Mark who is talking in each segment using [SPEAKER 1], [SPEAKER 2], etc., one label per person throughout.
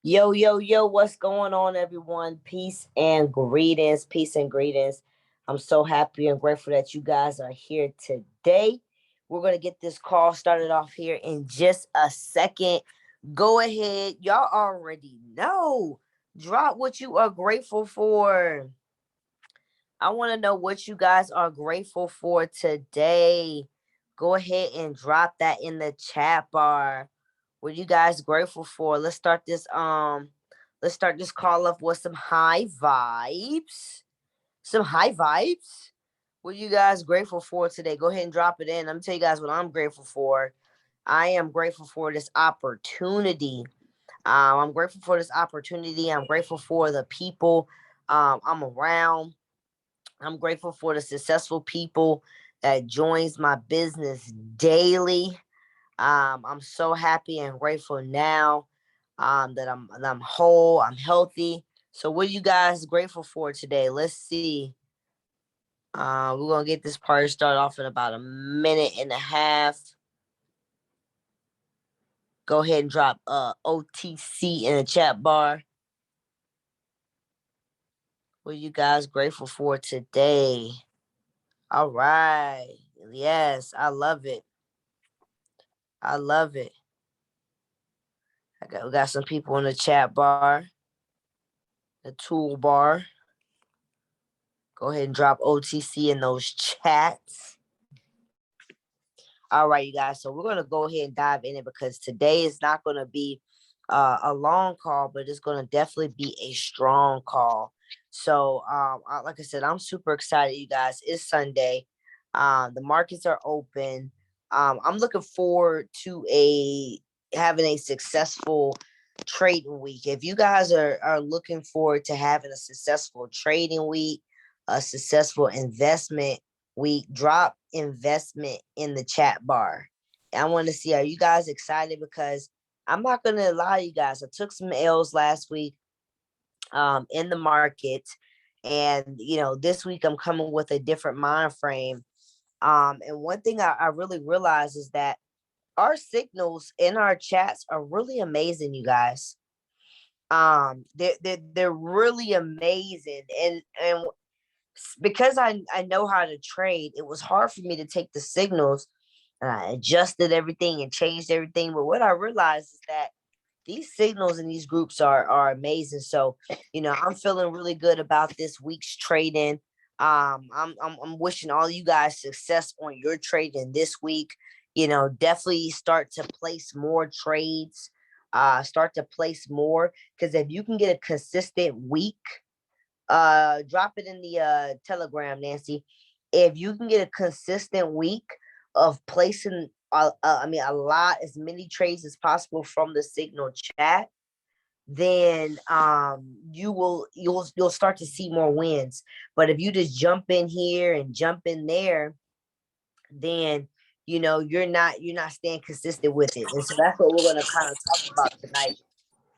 [SPEAKER 1] Yo, yo, yo, what's going on, everyone? Peace and greetings. Peace and greetings. I'm so happy and grateful that you guys are here today. We're going to get this call started off here in just a second. Go ahead. Y'all already know. Drop what you are grateful for. I want to know what you guys are grateful for today. Go ahead and drop that in the chat bar. What are you guys grateful for? Let's start this call off with some high vibes. Some high vibes. What are you guys grateful for today? Go ahead and drop it in. Let me tell you guys what I'm grateful for. I am grateful for this opportunity. I'm grateful for this opportunity. I'm grateful for the people I'm around. I'm grateful for the successful people that joins my business daily. I'm so happy and grateful now that I'm whole, I'm healthy. So what are you guys grateful for today? Let's see. We're gonna get this party started off in about a minute and a half. Go ahead and drop OTC in the chat bar. What are you guys grateful for today? All right. Yes, I love it. I love it. We got some people in the chat bar, the toolbar. Go ahead and drop OTC in those chats. All right, you guys. So we're going to go ahead and dive in it because today is not going to be a long call, but it's going to definitely be a strong call. So, like I said, I'm super excited, you guys. It's Sunday. The markets are open. I'm looking forward to having a successful trading week. If you guys are looking forward to having a successful trading week, a successful investment week, drop investment in the chat bar. I want to see, are you guys excited? Because I'm not going to lie to you guys. I took some L's last week in the market. And, this week I'm coming with a different mind frame. And one thing I really realize is that our signals in our chats are really amazing, you guys. They're really amazing. And because I know how to trade, it was hard for me to take the signals, and I adjusted everything and changed everything. But what I realized is that these signals in these groups are amazing. So, I'm feeling really good about this week's trading. I'm wishing all you guys success on your trading this week. Definitely start to place more trades. Start to place more, because if you can get a consistent week, drop it in the Telegram, Nancy. If you can get a consistent week of placing a lot, as many trades as possible from the Signal chat, then you'll start to see more wins. But if you just jump in here and jump in there, then you're not staying consistent with it. And so that's what we're gonna kind of talk about tonight.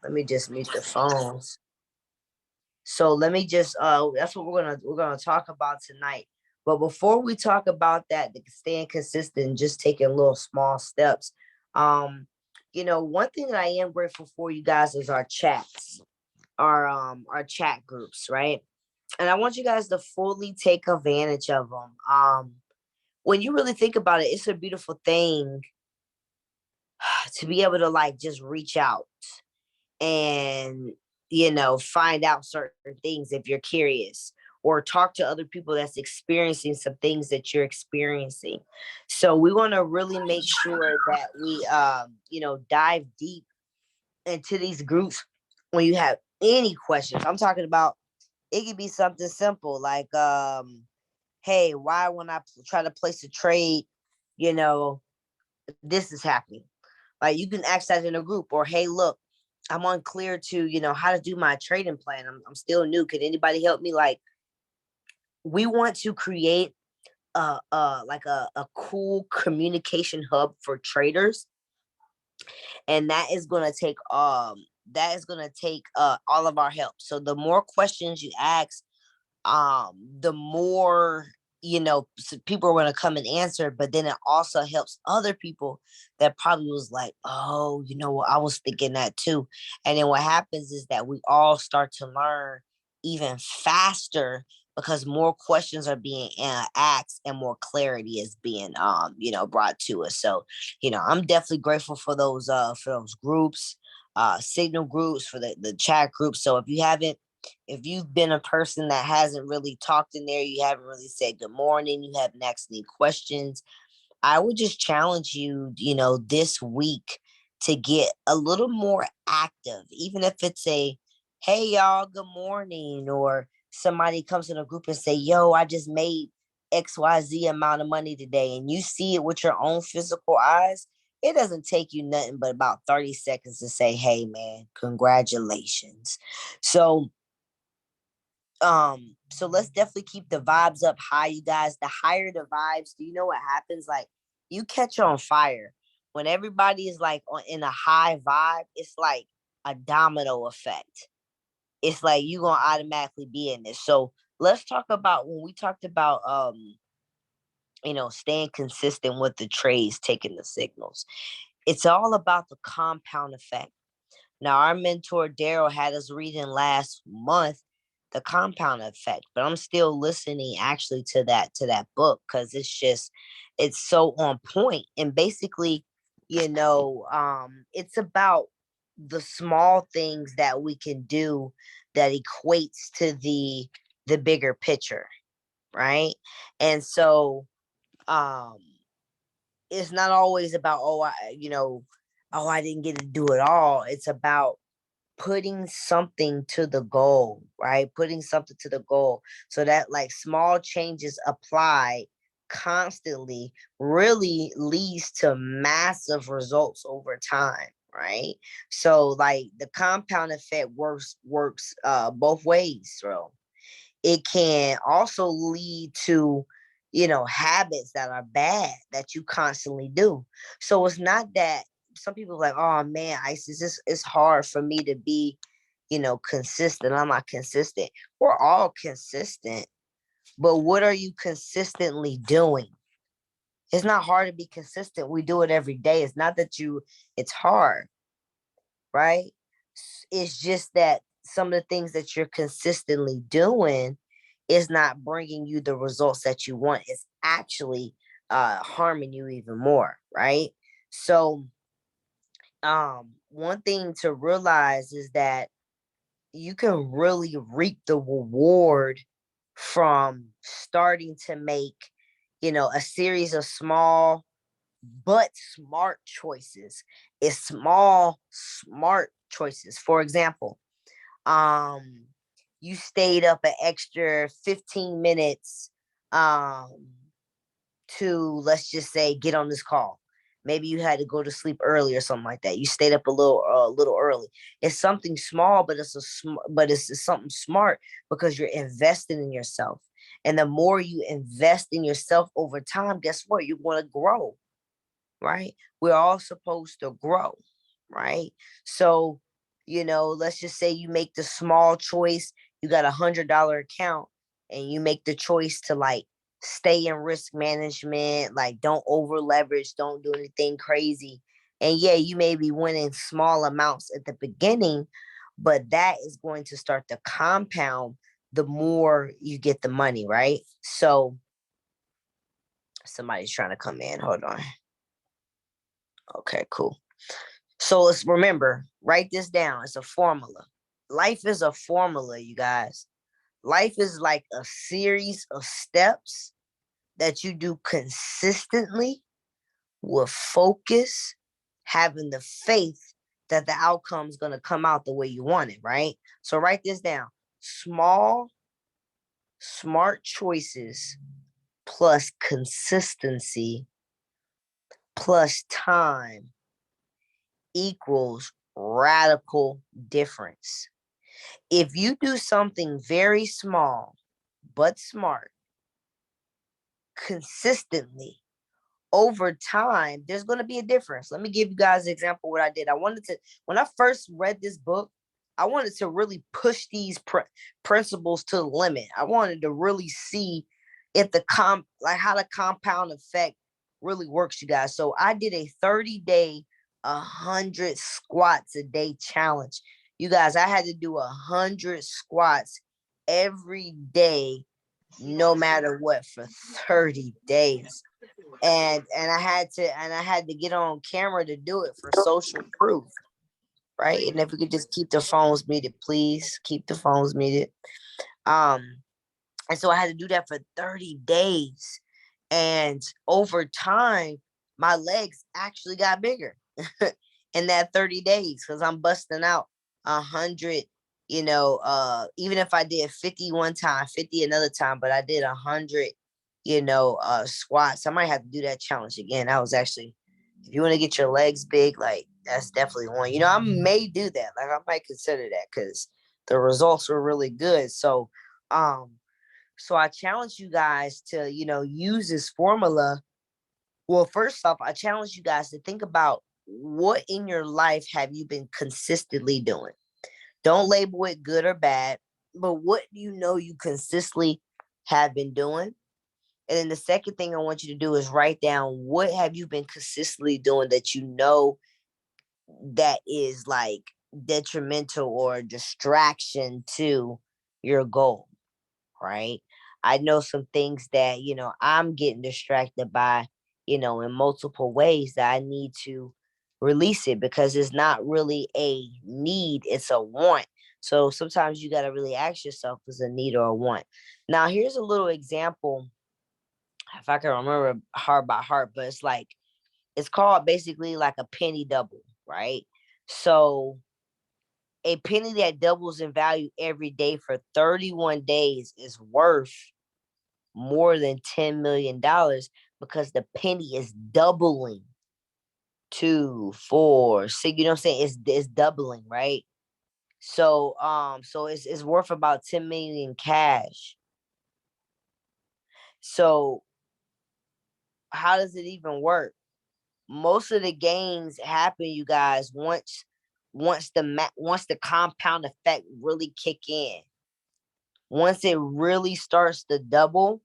[SPEAKER 1] Let me just mute the phones. So let me just that's what we're gonna talk about tonight. But before we talk about that, staying consistent, just taking little small steps. One thing that I am grateful for, you guys, is our chats, our chat groups, right? And I want you guys to fully take advantage of them. When you really think about it, it's a beautiful thing to be able to like just reach out and find out certain things if you're curious, or talk to other people that's experiencing some things that you're experiencing. So we want to really make sure that we dive deep into these groups. When you have any questions, I'm talking about, it could be something simple like hey, why when I try to place a trade, you know this is happening. Like you can ask that in a group, or hey, look, I'm unclear to, how to do my trading plan. I'm still new. Could anybody help me? Like, we want to create like a cool communication hub for traders, and that is gonna take all of our help. So the more questions you ask, the more, people are going to come and answer, but then it also helps other people that probably was like, oh, I was thinking that too. And then what happens is that we all start to learn even faster because more questions are being asked and more clarity is being brought to us. So I'm definitely grateful for those groups, signal groups, for the chat groups. So if you've been a person that hasn't really talked in there, you haven't really said good morning, you haven't asked any questions, I would just challenge you, this week to get a little more active, even if it's hey, y'all, good morning, or somebody comes in a group and say, yo, I just made XYZ amount of money today, and you see it with your own physical eyes. It doesn't take you nothing but about 30 seconds to say, hey, man, congratulations. So let's definitely keep the vibes up high, you guys. The higher the vibes, do you know what happens? Like, you catch on fire when everybody is like in a high vibe. It's like a domino effect. It's like you gonna automatically be in this. So let's talk about when we talked about staying consistent with the trades, taking the signals. It's all about the compound effect. Now, our mentor Daryl had us reading last month the compound effect, but I'm still listening actually to that book because it's so on point. And basically, it's about the small things that we can do that equates to the bigger picture, right? And so um it's not always about, I didn't get to do it all. It's about putting something to the goal, right? Putting something to the goal so that like small changes applied constantly really leads to massive results over time, right? So like the compound effect works both ways, bro. It can also lead to habits that are bad that you constantly do. So it's not that some people are like, oh man, Isis, it's hard for me to be consistent. I'm not consistent. We're all consistent, but what are you consistently doing? It's not hard to be consistent. We do it every day. It's not that it's hard, right? It's just that some of the things that you're consistently doing is not bringing you the results that you want. It's actually harming you even more, right? So, one thing to realize is that you can really reap the reward from starting to make, a series of small but smart choices. It's small, smart choices. For example, um, you stayed up an extra 15 minutes um, to, let's just say, get on this call. Maybe you had to go to sleep early or something like that. You stayed up a little early. It's something small, but it's something smart because you're investing in yourself. And the more you invest in yourself over time, guess what? You're going to grow, right? We're all supposed to grow, right? So, let's just say you make the small choice, you got $100 account, and you make the choice to like stay in risk management, like don't over leverage, don't do anything crazy. And yeah, you may be winning small amounts at the beginning, but that is going to start to compound the more you get the money, right? So somebody's trying to come in. Hold on. Okay, cool. So let's remember, write this down. It's a formula. Life is a formula, you guys. Life is like a series of steps that you do consistently with focus, having the faith that the outcome is going to come out the way you want it, right? So write this down. Small, smart choices plus consistency plus time equals radical difference. If you do something very small but smart consistently over time, there's going to be a difference. Let me give you guys an example of what I did. When I first read this book, I wanted to really push these principles to the limit. I wanted to really see if how the compound effect really works, you guys. So I did a 30-day, 100 squats a day challenge. You guys, I had to do 100 squats every day, no matter what, for 30 days. And I had to get on camera to do it for social proof, right? And if we could just keep the phones muted, please keep the phones muted. And so I had to do that for 30 days. And over time, my legs actually got bigger in that 30 days because I'm busting out 100, even if I did 50 one time, 50 another time, but I did 100, squats. I might have to do that challenge again. That was actually, if you want to get your legs big, like that's definitely one. I may do that. Like I might consider that because the results were really good. So I challenge you guys to, use this formula. Well, first off, I challenge you guys to think about what in your life have you been consistently doing. Don't label it good or bad, but what do you consistently have been doing? And then the second thing I want you to do is write down what have you been consistently doing that that is like detrimental or distraction to your goal, right? I know some things that, I'm getting distracted by, in multiple ways that I need to release it because it's not really a need, it's a want. So sometimes you got to really ask yourself, is a need or a want? Now, here's a little example, if I can remember heart by heart, but it's called basically like a penny double, right? So a penny that doubles in value every day for 31 days is worth more than $10 million because the penny is doubling 2, 4, 6. You know what I'm saying? It's doubling, right? So it's worth about 10 million cash. So how does it even work? Most of the gains happen, you guys, once the compound effect really kick in. Once it really starts to double,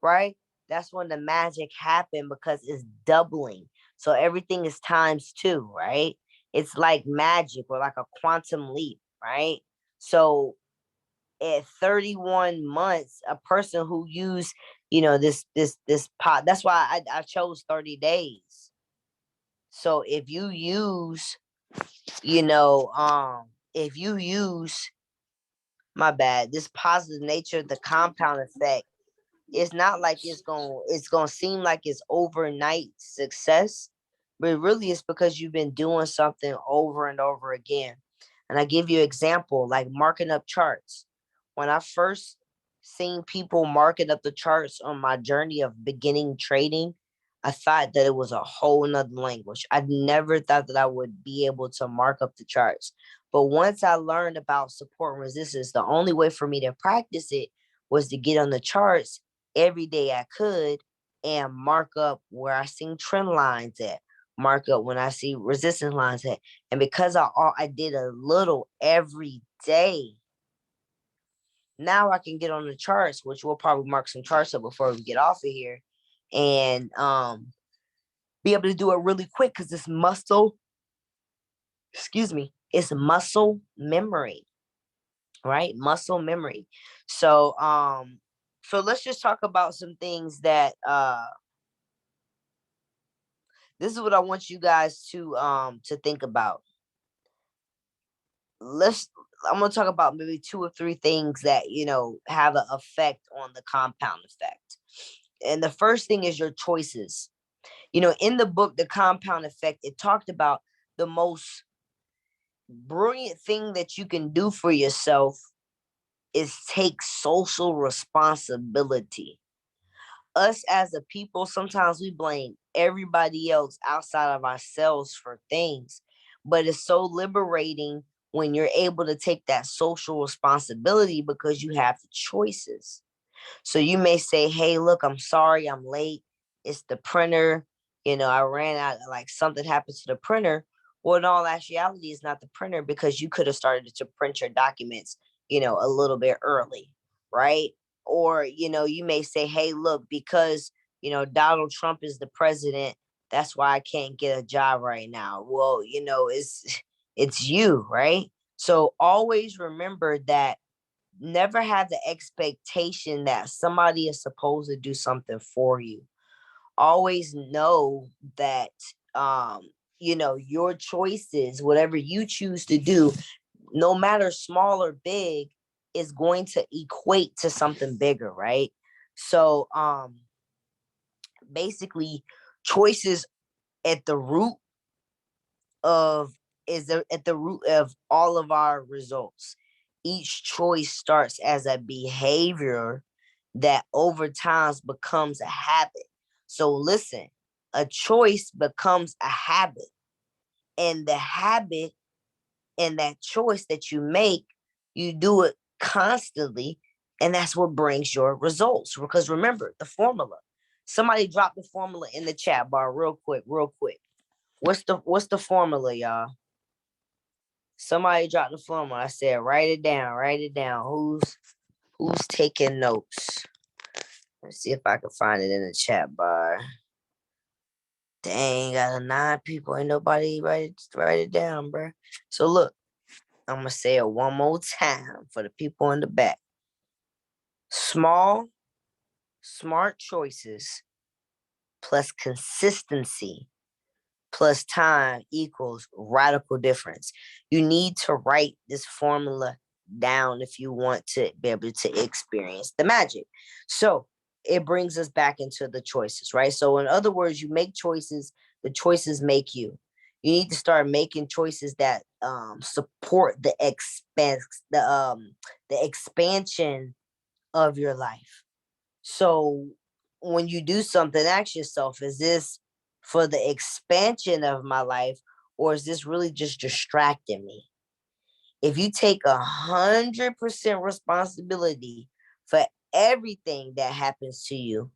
[SPEAKER 1] right? That's when the magic happened because it's doubling. So everything is times 2, right? It's like magic or like a quantum leap, right? So at 31 months, a person who used, this pot, that's why I chose 30 days. So if you use, if you use, my bad, this positive nature, the compound effect, it's not like it's gonna seem like it's overnight success, but really it's because you've been doing something over and over again. And I give you an example, like marking up charts. When I first seen people marking up the charts on my journey of beginning trading, I thought that it was a whole nother language. I never thought that I would be able to mark up the charts. But once I learned about support and resistance, the only way for me to practice it was to get on the charts every day I could and mark up where I seen trend lines at, mark up when I see resistance lines at. And because I did a little every day, now I can get on the charts, which we'll probably mark some charts up before we get off of here, and be able to do it really quick because it's it's muscle memory, right? Muscle memory. So let's just talk about some things that this is what I want you guys to think about. I'm gonna talk about maybe 2 or 3 things that have an effect on the compound effect. And the first thing is your choices. In the book, The Compound Effect, it talked about the most brilliant thing that you can do for yourself is take social responsibility. Us as a people, sometimes we blame everybody else outside of ourselves for things. But it's so liberating when you're able to take that social responsibility because you have the choices. So you may say, hey, look, I'm sorry, I'm late. It's the printer. I ran out, like something happened to the printer. Well, in all actuality, it's not the printer because you could have started to print your documents, a little bit early, right? Or, you may say, hey, look, because, Donald Trump is the president, that's why I can't get a job right now. Well, it's you, right? So always remember that never have the expectation that somebody is supposed to do something for you. Always know that your choices, whatever you choose to do, no matter small or big, is going to equate to something bigger, right? So basically choices at the root of at the root of all of our results. Each choice starts as a behavior that over time becomes a habit. So listen, a choice becomes a habit, and the habit and that choice that you make, you do it constantly, and that's what brings your results. Because remember the formula. Somebody drop the formula in the chat bar real quick, real quick. What's the formula, y'all? Somebody dropped the formula. I said, write it down, write it down. Who's taking notes? Let's see if I can find it in the chat bar. Dang, got 9 people. Ain't nobody write it down, bro. So look, I'm gonna say it one more time for the people in the back. Small, smart choices plus consistency plus time equals radical difference. You need to write this formula down if you want to be able to experience the magic. So it brings us back into the choices, right? So in other words, you make choices, the choices make you. You need to start making choices that support the expansion of your life. So when you do something, ask yourself, is this for the expansion of my life, or is this really just distracting me? If you take 100% responsibility for everything that happens to you,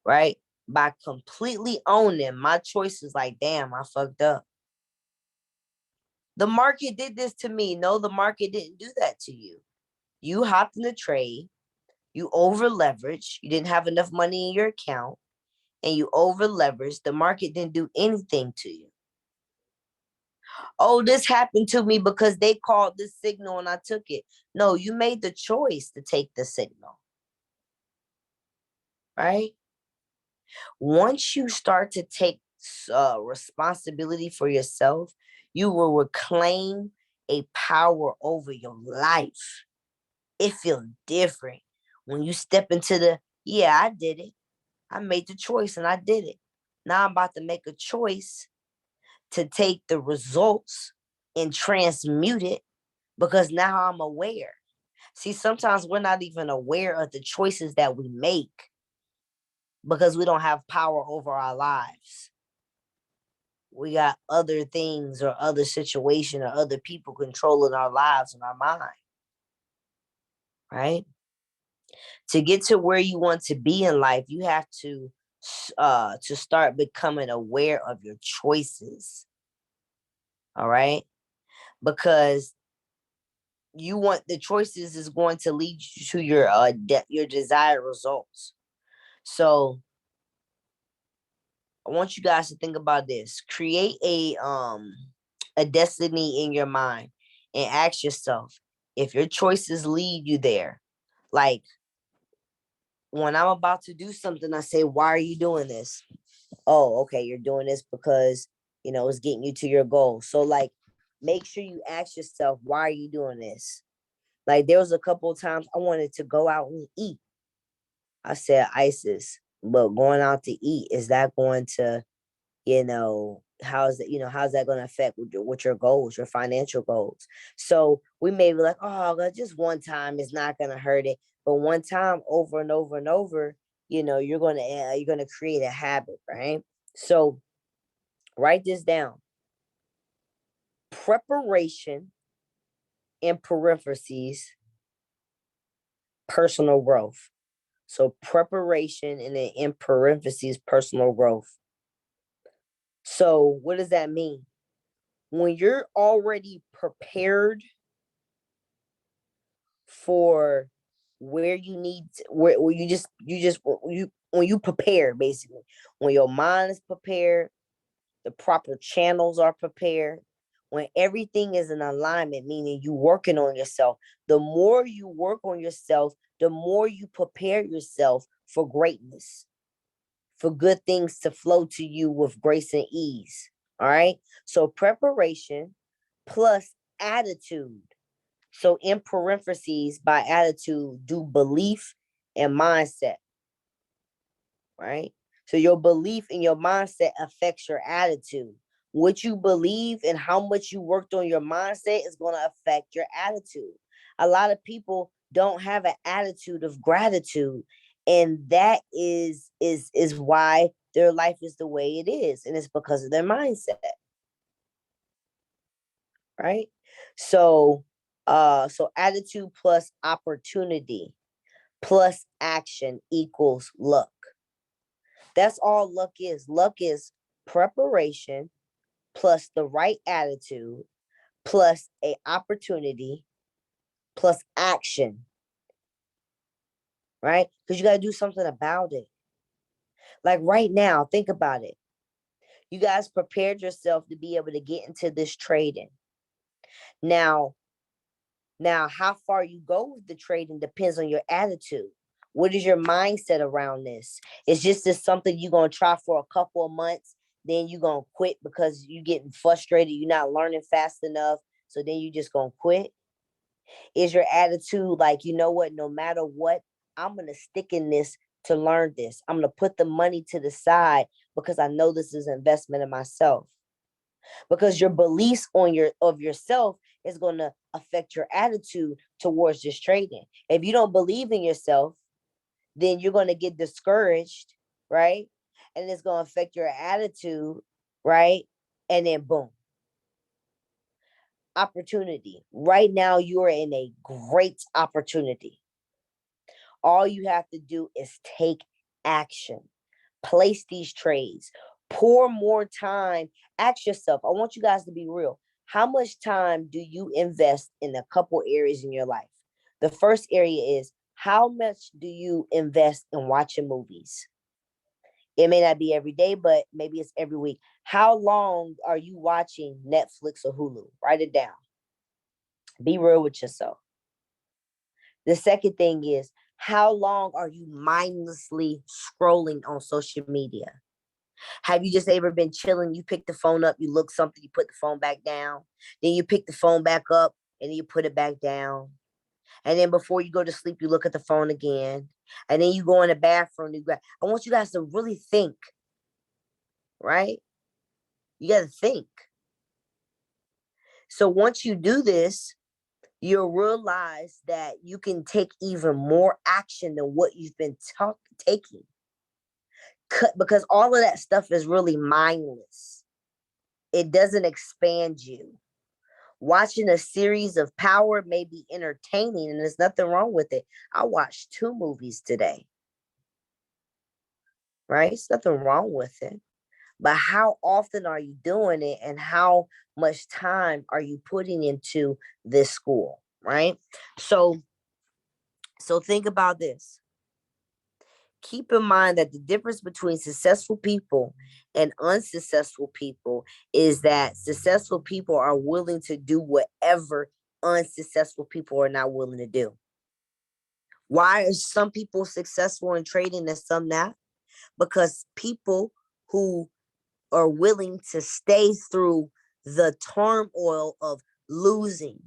[SPEAKER 1] right? By completely owning my choices, like, damn, I fucked up. The market did this to me. No, the market didn't do that to you. You hopped in the trade, you over leveraged, you didn't have enough money in your account, and you over leveraged. The market didn't do anything to you. Oh, this happened to me because they called this signal and I took it. No, you made the choice to take the signal, right? Once you start to take responsibility for yourself, you will reclaim a power over your life. It feels different when you step into yeah, I did it. I made the choice and I did it. Now I'm about to make a choice to take the results and transmute it because now I'm aware. See, sometimes we're not even aware of the choices that we make because we don't have power over our lives. We got other things or other situation or other people controlling our lives and our mind, right? To get to where you want to be in life, you have to start becoming aware of your choices. All right? Because you want the choices is going to lead you to your desired results. So I want you guys to think about this. Create a destiny in your mind and ask yourself if your choices lead you there. Like when I'm about to do something, I say, why are you doing this? Oh, okay, you're doing this because it's getting you to your goal. So like make sure you ask yourself, why are you doing this? Like there was a couple of times I wanted to go out and eat. I said, Isis, but going out to eat, is that going to, how's that going to affect with your goals, your financial goals? So we may be like, oh, just one time is not going to hurt it. But one time over and over and over, you're going to create a habit, right? So write this down. Preparation in parentheses, personal growth. So preparation and then in parentheses, personal growth. So what does that mean? When you're already prepared for where you need to, where you when you prepare, basically, when your mind is prepared, the proper channels are prepared, when everything is in alignment, meaning you working on yourself, the more you work on yourself, the more you prepare yourself for greatness, for good things to flow to you with grace and ease. All right. So preparation plus attitude. So in parentheses, by attitude, do belief and mindset. Right. So your belief and your mindset affects your attitude. What you believe and how much you worked on your mindset is going to affect your attitude. A lot of people don't have an attitude of gratitude, and that is why their life is the way it is, and it's because of their mindset, right? So so attitude plus opportunity plus action equals luck. That's all luck is. Luck is preparation plus the right attitude plus a opportunity plus action, right? Because you got to do something about it. Like right now, think about it. You guys prepared yourself to be able to get into this trading. Now, how far you go with the trading depends on your attitude. What is your mindset around this? Is just this something you're gonna try for a couple of months, then you're gonna quit because you're getting frustrated, you're not learning fast enough, so then you just gonna quit? Is your attitude like, you know what, no matter what, I'm gonna stick in this to learn this. I'm gonna put the money to the side because I know this is investment in myself. Because your beliefs on your of yourself is going to affect your attitude towards this trading. If you don't believe in yourself, then you're going to get discouraged, right? And it's going to affect your attitude, right? And then boom, opportunity. Right now, you are in a great opportunity. All you have to do is take action, place these trades, pour more time. Ask yourself, I want you guys to be real. How much time do you invest in a couple areas in your life? The first area is, how much do you invest in watching movies? It may not be every day, but maybe it's every week. How long are you watching Netflix or Hulu? Write it down. Be real with yourself. The second thing is, how long are you mindlessly scrolling on social media? Have you just ever been chilling? You pick the phone up, you look something, you put the phone back down. Then you pick the phone back up and then you put it back down. And then before you go to sleep, you look at the phone again. And then you go in the bathroom. I want you guys to really think, right? You got to think. So once you do this, you'll realize that you can take even more action than what you've been taking. Because all of that stuff is really mindless. It doesn't expand you. Watching a series of Power may be entertaining, and there's nothing wrong with it. I watched 2 movies today, right? There's nothing wrong with it. But how often are you doing it, and how much time are you putting into this school, right? So, think about this. Keep in mind that the difference between successful people and unsuccessful people is that successful people are willing to do whatever unsuccessful people are not willing to do. Why are some people successful in trading and some not? Because people who are willing to stay through the turmoil of losing,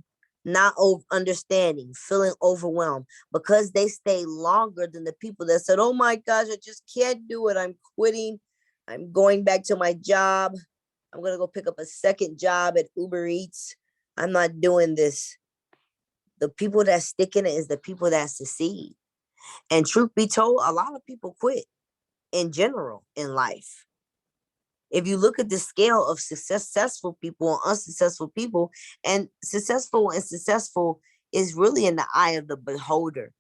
[SPEAKER 1] not understanding, feeling overwhelmed, because they stay longer than the people that said, oh my gosh, I just can't do it. I'm quitting. I'm going back to my job. I'm going to go pick up a second job at Uber Eats. I'm not doing this. The people that stick in it is the people that succeed. And truth be told, a lot of people quit in general in life. If you look at the scale of successful people and unsuccessful people, and successful is really in the eye of the beholder.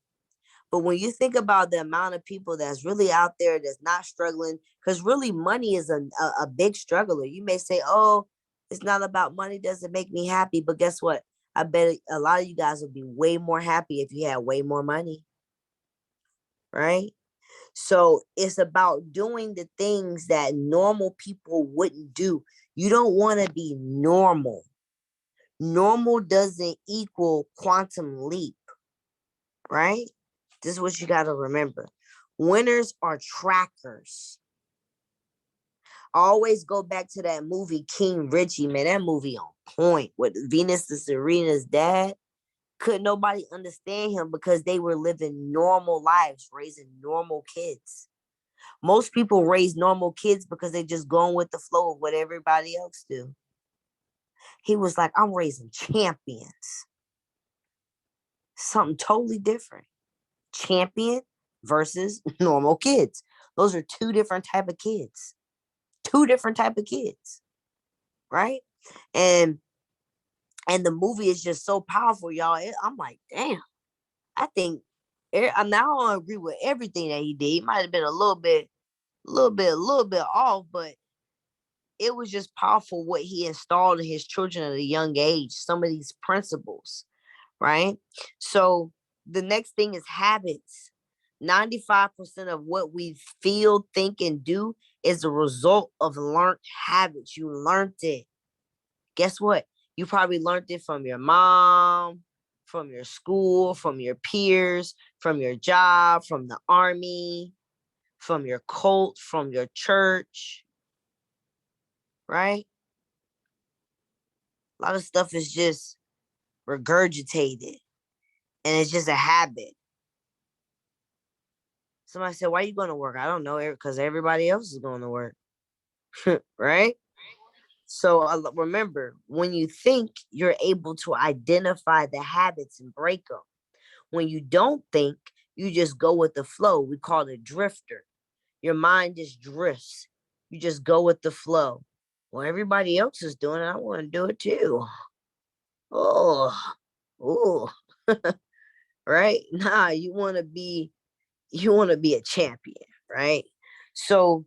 [SPEAKER 1] But when you think about the amount of people that's really out there that's not struggling, because really money is a big struggler. You may say, oh, it's not about money, doesn't make me happy. But guess what? I bet a lot of you guys would be way more happy if you had way more money, right? So it's about doing the things that normal people wouldn't do. You don't want to be normal. Normal doesn't equal quantum leap, right? This is what you got to remember. Winners are trackers. Always go back to that movie King Richie, man. That movie on point with Venus and Serena's dad. Couldn't nobody understand him because they were living normal lives, raising normal kids. Most people raise normal kids because they just going with the flow of what everybody else do. He was like, I'm raising champions. Something totally different. Champion versus normal kids. Those are two different type of kids. Two different type of kids. Right? And the movie is just so powerful, y'all. I'm like, damn. I think I don't agree with everything that he did. He might have been a little bit off, but it was just powerful what he installed in his children at a young age, some of these principles, right? So the next thing is habits. 95% of what we feel, think, and do is a result of learned habits. You learned it. Guess what? You probably learned it from your mom, from your school, from your peers, from your job, from the army, from your cult, from your church, right? A lot of stuff is just regurgitated and it's just a habit. Somebody said, why are you going to work? I don't know, because everybody else is going to work. Right? So remember, when you think, you're able to identify the habits and break them. When you don't think, you just go with the flow. We call it drifter. Your mind just drifts. You just go with the flow. Well, everybody else is doing it. I want to do it too. Oh, right? Nah, you want to be a champion, right? So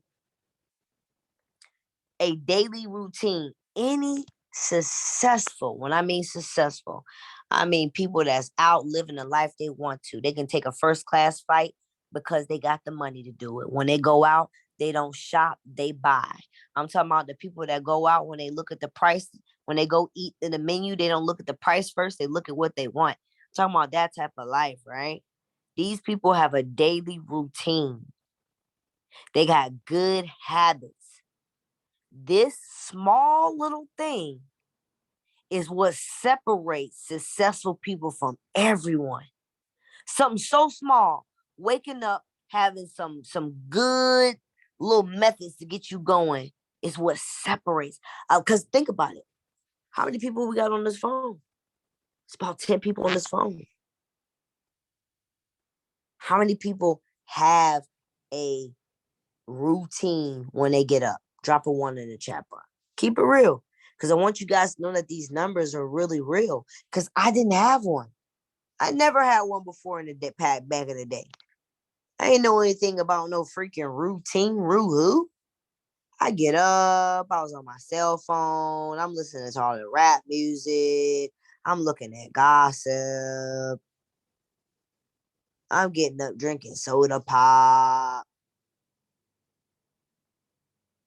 [SPEAKER 1] a daily routine, any successful, when I mean successful, I mean people that's out living the life they want to. They can take a first class flight because they got the money to do it. When they go out, they don't shop, they buy. I'm talking about the people that go out when they look at the price, when they go eat in the menu, they don't look at the price first, they look at what they want. I'm talking about that type of life, right? These people have a daily routine. They got good habits. This small little thing is what separates successful people from everyone. Something so small, waking up, having some good little methods to get you going is what separates. Because think about it. How many people we got on this phone? It's about 10 people on this phone. How many people have a routine when they get up? Drop a one in the chat bar. Keep it real. Because I want you guys to know that these numbers are really real. Because I didn't have one. I never had one before in the day, back in the day. I didn't know anything about no freaking routine. Who? I get up. I was on my cell phone. I'm listening to all the rap music. I'm looking at gossip. I'm getting up drinking soda pop.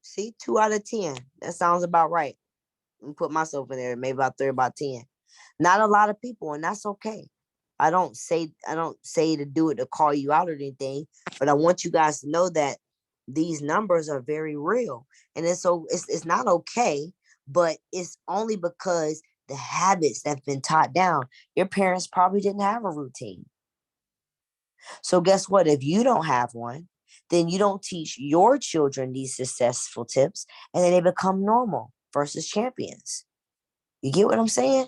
[SPEAKER 1] See, 2 out of 10. That sounds about right. Put myself in there, maybe about 3, about 10. Not a lot of people, and that's okay. I don't say to do it to call you out or anything, but I want you guys to know that these numbers are very real. And it's not okay, but it's only because the habits that have been taught down. Your parents probably didn't have a routine. So guess what? If you don't have one, then you don't teach your children these successful tips, and then they become normal versus champions. You get what I'm saying?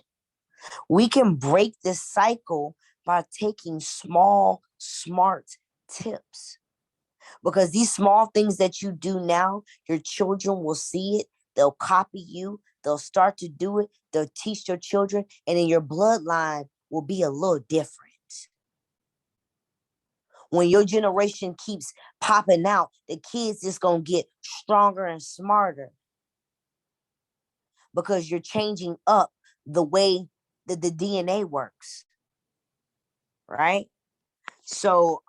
[SPEAKER 1] We can break this cycle by taking small, smart tips. Because these small things that you do now, your children will see it. They'll copy you. They'll start to do it. They'll teach their children. And then your bloodline will be a little different. When your generation keeps popping out, the kids just going to get stronger and smarter because you're changing up the way that the DNA works. Right? So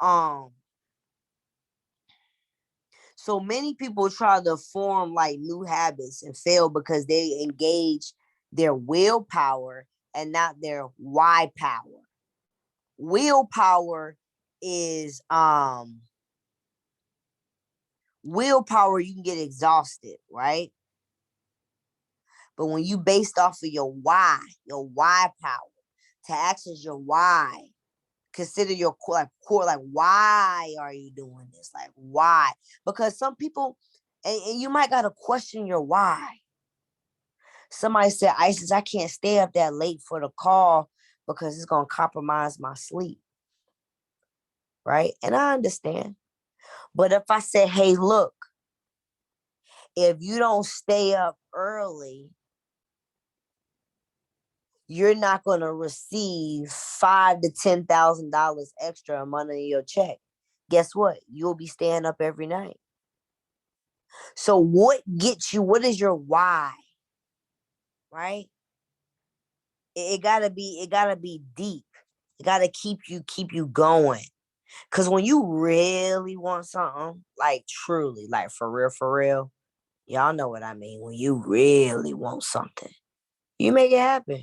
[SPEAKER 1] many people try to form like new habits and fail because they engage their willpower and not their why power. Willpower is willpower, you can get exhausted, right? But when you based off of your why power, to access your why, consider your core, like why are you doing this? Like why? Because some people, and you might gotta question your why. Somebody said, Isis, I can't stay up that late for the call because it's gonna compromise my sleep. Right? And I understand. But if I say, hey, look, if you don't stay up early, you're not going to receive $5,000 to $10,000 extra a month in your check. Guess what? You'll be staying up every night. So what gets you? What is your why? Right? It gotta be deep. It gotta keep you going. Cause when you really want something, like truly, like for real, y'all know what I mean. When you really want something, you make it happen.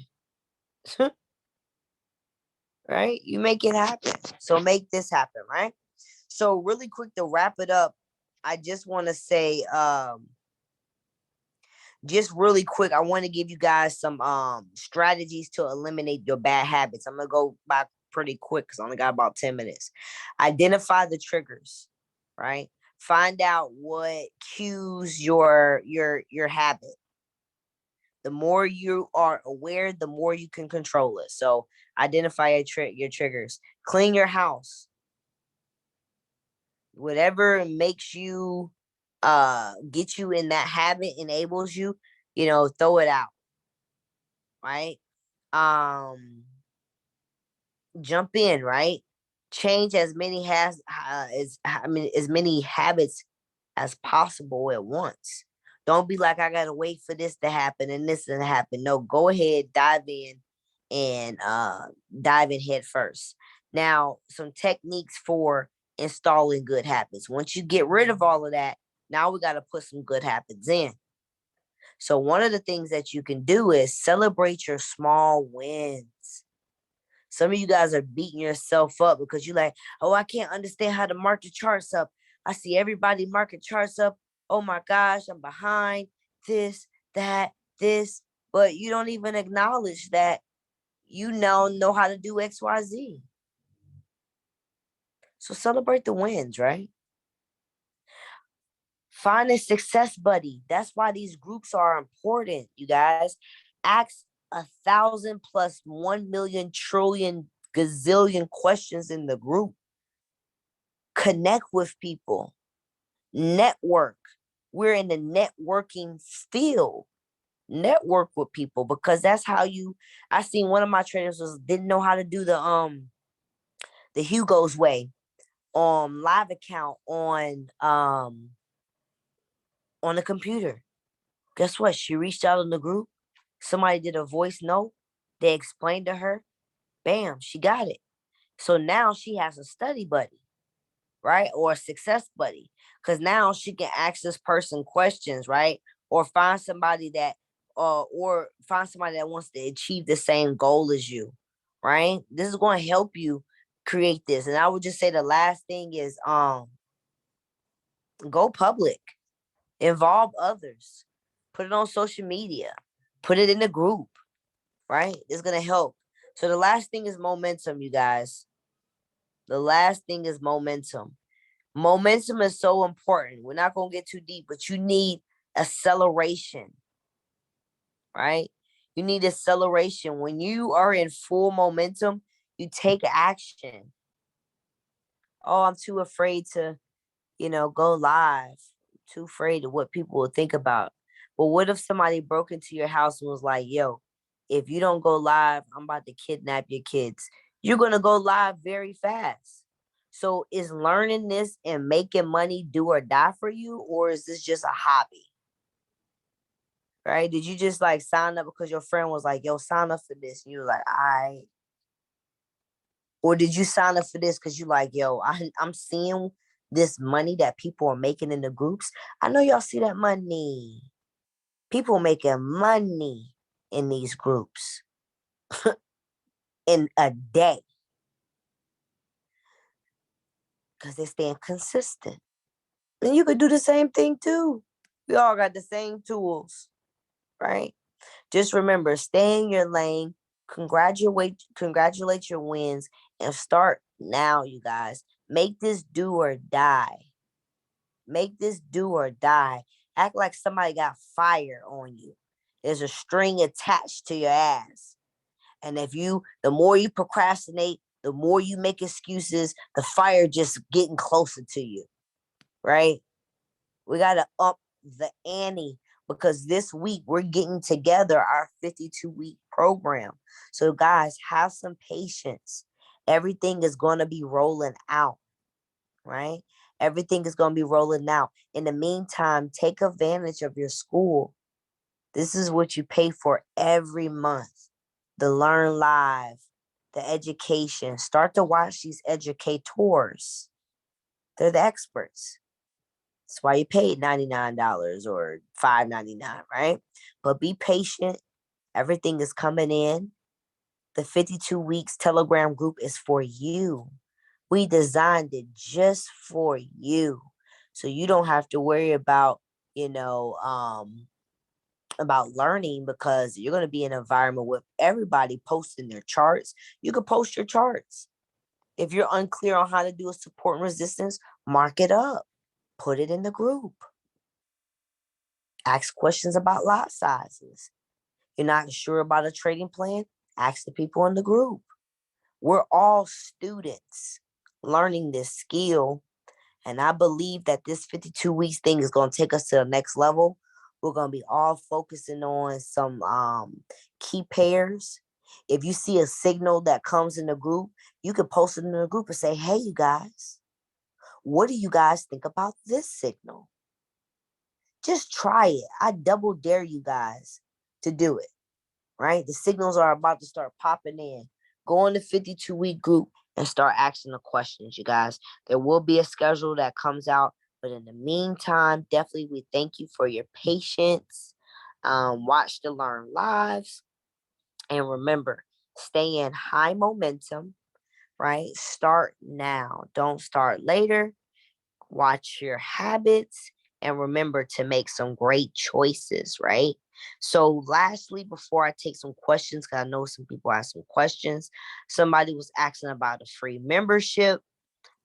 [SPEAKER 1] Right? You make it happen. So make this happen, right? So really quick to wrap it up, I just want to say, just really quick, I want to give you guys some strategies to eliminate your bad habits. I'm gonna go by pretty quick because I only got about 10 minutes. Identify the triggers, right? Find out what cues your habit. The more you are aware, the more you can control it. So identify your triggers. Clean your house. Whatever makes you get you in that habit, enables you, throw it out. Right? Jump in, right? Change as many as many habits as possible at once. Don't be like, I gotta wait for this to happen and this to happen. No, go ahead, dive in and dive in head first. Now, some techniques for installing good habits. Once you get rid of all of that, now we got to put some good habits in. So one of the things that you can do is celebrate your small wins. Some of you guys are beating yourself up because you're like, oh, I can't understand how to mark the charts up. I see everybody marking charts up. Oh my gosh, I'm behind this, that, this. But you don't even acknowledge that you now know how to do XYZ. So celebrate the wins, right? Find a success buddy. That's why these groups are important, you guys. Ask 1,000 plus 1 million trillion gazillion questions in the group. Connect with people. Network. We're in the networking field. Network with people because that's how I seen one of my trainers didn't know how to do the Hugo's Way live account on the computer. Guess what? She reached out in the group. Somebody did a voice note. They explained to her. Bam, she got it. So now she has a study buddy, right? Or a success buddy. Because now she can ask this person questions, right? Or find somebody that wants to achieve the same goal as you, right? This is going to help you create this. And I would just say the last thing is go public. Involve others. Put it on social media. Put it in a group, right? It's going to help. So the last thing is momentum, you guys. The last thing is momentum. Momentum is so important. We're not going to get too deep, but you need acceleration, right? You need acceleration. When you are in full momentum, you take action. Oh, I'm too afraid to, go live. Too afraid of what people will think about. But what if somebody broke into your house and was like, yo, if you don't go live, I'm about to kidnap your kids. You're going to go live very fast. So is learning this and making money do or die for you, or is this just a hobby? Right? Did you just like sign up because your friend was like, yo, sign up for this? And you were like, I. Or did you sign up for this because you like, yo, I'm seeing this money that people are making in the groups. I know y'all see that money. People making money in these groups in a day because they're staying consistent. And you could do the same thing too. We all got the same tools, right? Just remember, stay in your lane, congratulate your wins, and start now, you guys. Make this do or die. Make this do or die. Act like somebody got fire on you. There's a string attached to your ass. And the more you procrastinate, the more you make excuses, the fire just getting closer to you, right? We got to up the ante because this week we're getting together our 52-week program. So, guys, have some patience. Everything is going to be rolling out, right? Everything is going to be rolling out. In the meantime, take advantage of your school. This is what you pay for every month. The Learn Live, the education. Start to watch these educators. They're the experts. That's why you paid $99 or $5.99, right? But be patient. Everything is coming in. The 52 weeks Telegram group is for you. We designed it just for you. So you don't have to worry about, about learning because you're going to be in an environment with everybody posting their charts. You can post your charts. If you're unclear on how to do a support and resistance, mark it up. Put it in the group. Ask questions about lot sizes. You're not sure about a trading plan? Ask the people in the group. We're all students learning this skill. And I believe that this 52 weeks thing is going to take us to the next level. We're going to be all focusing on some key pairs. If you see a signal that comes in the group, you can post it in the group and say, hey, you guys, what do you guys think about this signal? Just try it. I double dare you guys to do it, right? The signals are about to start popping in. Go in the 52-week group and start asking the questions, you guys. There will be a schedule that comes out. But in the meantime, definitely we thank you for your patience. Watch the Learn Lives. And remember, stay in high momentum, right? Start now. Don't start later. Watch your habits and remember to make some great choices, right? So, lastly, before I take some questions, because I know some people ask some questions, somebody was asking about a free membership.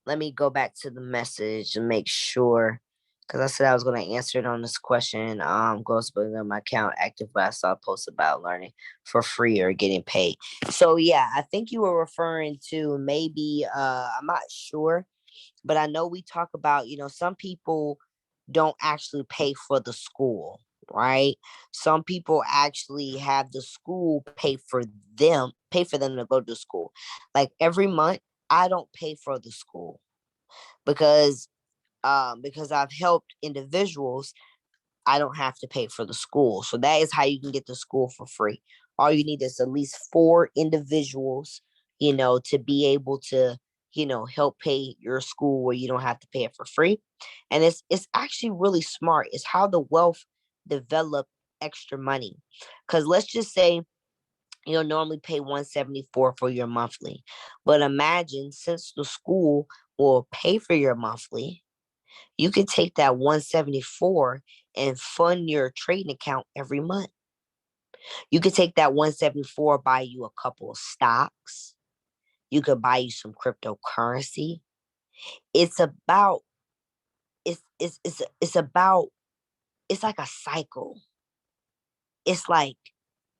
[SPEAKER 1] Let me go back to the message and make sure, because I said I was going to answer it on this question. Goes on my account active, but I saw a post about learning for free or getting paid. So, yeah, I think you were referring to maybe, I'm not sure, but I know we talk about, some people don't actually pay for the school, right? Some people actually have the school pay for them to go to school. Like every month, I don't pay for the school because I've helped individuals. I don't have to pay for the school. So that is how you can get the school for free. All you need is at least 4 individuals, to be able to, help pay your school where you don't have to pay it for free. And it's actually really smart. It's how the wealth develop extra money. Cause let's just say you'll normally pay 174 for your monthly. But imagine since the school will pay for your monthly, you could take that 174 and fund your trading account every month. You could take that 174, buy you a couple of stocks. You could buy you some cryptocurrency. It's about it's about it's like a cycle. It's like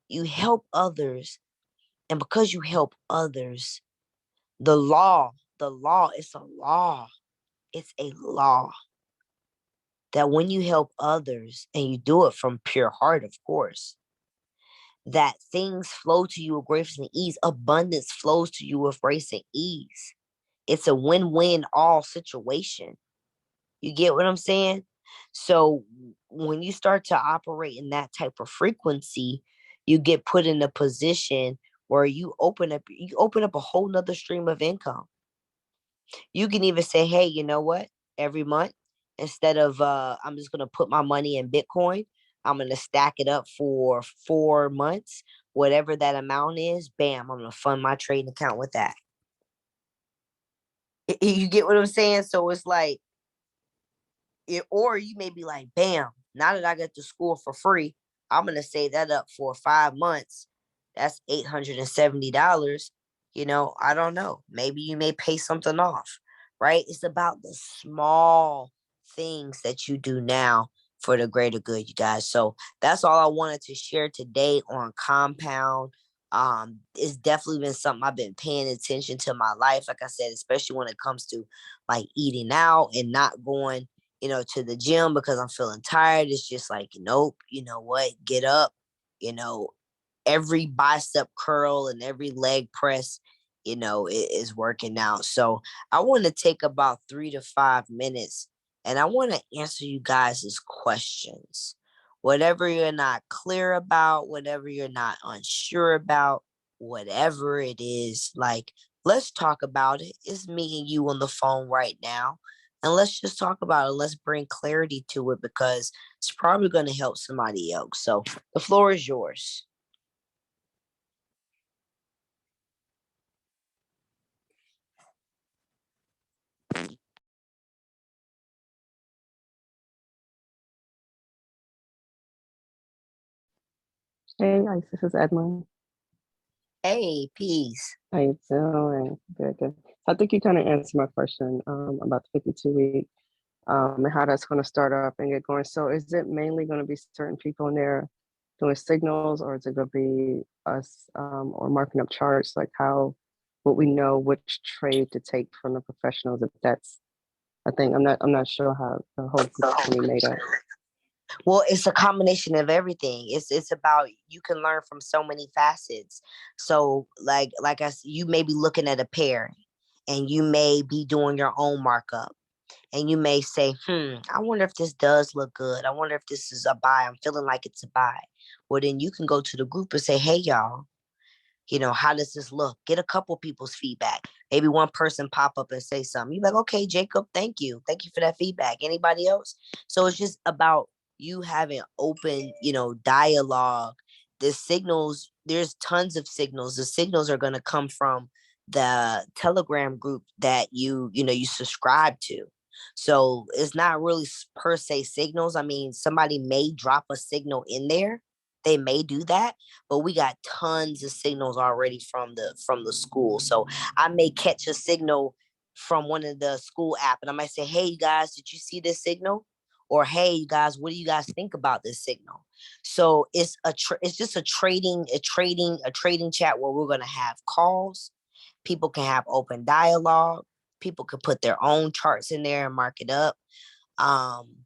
[SPEAKER 1] you help others, and because you help others, the law, it's a law. it's a law that when you help others and you do it from pure heart, of course, that things flow to you with grace and ease. Abundance flows to you with grace and ease. It's a win-win all situation. You get what I'm saying? So when you start to operate in that type of frequency, you get put in a position where you open up a whole nother stream of income. You can even say, hey, you know what? Every month, instead of I'm just gonna put my money in Bitcoin, I'm gonna stack it up for 4 months, whatever that amount is, bam, I'm gonna fund my trading account with that. You get what I'm saying? So it's like or you may be like, bam, now that I get to school for free, I'm gonna save that up for 5 months. That's $870. I don't know. Maybe you may pay something off, right? It's about the small things that you do now for the greater good, you guys. So that's all I wanted to share today on compound. It's definitely been something I've been paying attention to my life, like I said, especially when it comes to like eating out and not going to the gym because I'm feeling tired. It's just like, nope, you know what? Get up, you know, every bicep curl and every leg press, it is working out. So I want to take about 3 to 5 minutes and I want to answer you guys' questions. Whatever you're not clear about, whatever you're not unsure about, whatever it is, like, let's talk about it. It's me and you on the phone right now. And let's just talk about it. Let's bring clarity to it because it's probably going to help somebody else. So the floor is yours.
[SPEAKER 2] Hey, guys, this is Edmund.
[SPEAKER 1] Hey, peace.
[SPEAKER 2] How you doing? Good, good. I think you kind of answered my question about the 52 week and how that's going to start up and get going. So is it mainly going to be certain people in there doing signals, or is it going to be us or marking up charts? Like how would we know which trade to take from the professionals if that's I think I'm not sure how the whole group is going to be made up.
[SPEAKER 1] Well, it's a combination of everything. It's about you can learn from so many facets. So you may be looking at a pair and you may be doing your own markup. And you may say, I wonder if this does look good. I wonder if this is a buy. I'm feeling like it's a buy. Well, then you can go to the group and say, hey, y'all, how does this look? Get a couple people's feedback. Maybe one person pop up and say something. You're like, okay, Jacob, thank you. Thank you for that feedback. Anybody else? So it's just about you having open, dialogue. The signals, there's tons of signals. The signals are going to come from the Telegram group that you subscribe to. So it's not really per se signals. I mean, somebody may drop a signal in there. They may do that, but we got tons of signals already from the school. So I may catch a signal from one of the school app and I might say, hey, you guys, did you see this signal? Or hey, you guys, what do you guys think about this signal? So it's just a trading chat where we're gonna have calls. People can have open dialogue. People can put their own charts in there and mark it up. Um,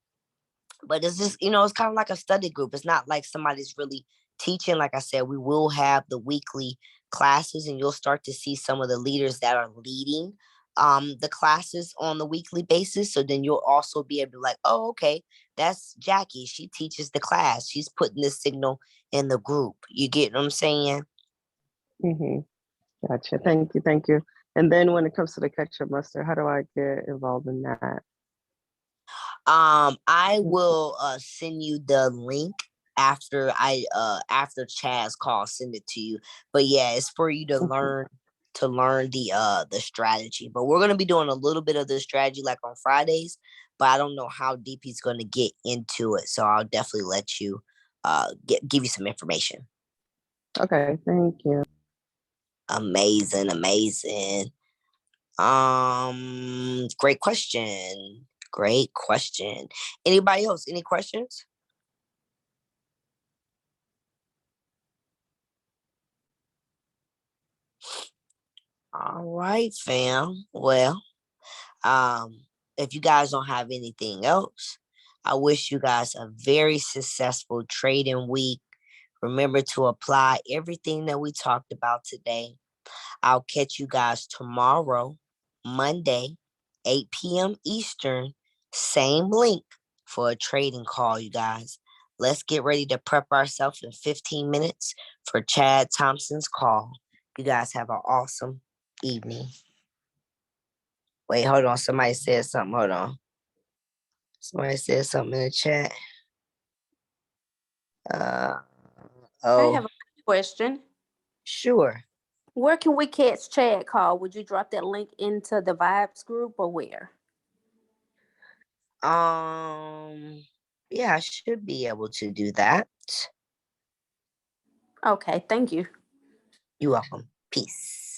[SPEAKER 1] but it's just it's kind of like a study group. It's not like somebody's really teaching. Like I said, we will have the weekly classes and you'll start to see some of the leaders that are leading the classes on the weekly basis. So then you'll also be able to like, oh, okay, that's Jackie, she teaches the class, she's putting this signal in the group. You get what I'm saying?
[SPEAKER 2] Hmm. Gotcha. Thank you. Thank you. And then when it comes to the ketchup mustard, how do I get involved in that?
[SPEAKER 1] I will send you the link after Chaz call, send it to you. But yeah, it's for you to
[SPEAKER 2] Mhm.
[SPEAKER 1] learn the strategy. But we're gonna be doing a little bit of the strategy like on Fridays, but I don't know how deep he's gonna get into it. So I'll definitely let you give you some information.
[SPEAKER 2] Okay, thank you.
[SPEAKER 1] Amazing, amazing. Great question. Great question. Anybody else? Any questions? All right, fam. Well, um, if you guys don't have anything else, I wish you guys a very successful trading week. Remember to apply everything that we talked about today. I'll catch you guys tomorrow, Monday, 8 p.m. Eastern, same link for a trading call, you guys. Let's get ready to prep ourselves in 15 minutes for Chad Thompson's call. You guys have an awesome evening. Wait, hold on. Somebody said something. Hold on. Somebody said something in the chat.
[SPEAKER 3] I
[SPEAKER 1] Oh,
[SPEAKER 3] have a question.
[SPEAKER 1] sure.
[SPEAKER 3] Where can we catch Chad call? Would you drop that link into the Vibes group or where?
[SPEAKER 1] Yeah, I should be able to do that.
[SPEAKER 3] Okay, thank you.
[SPEAKER 1] You're welcome. Peace.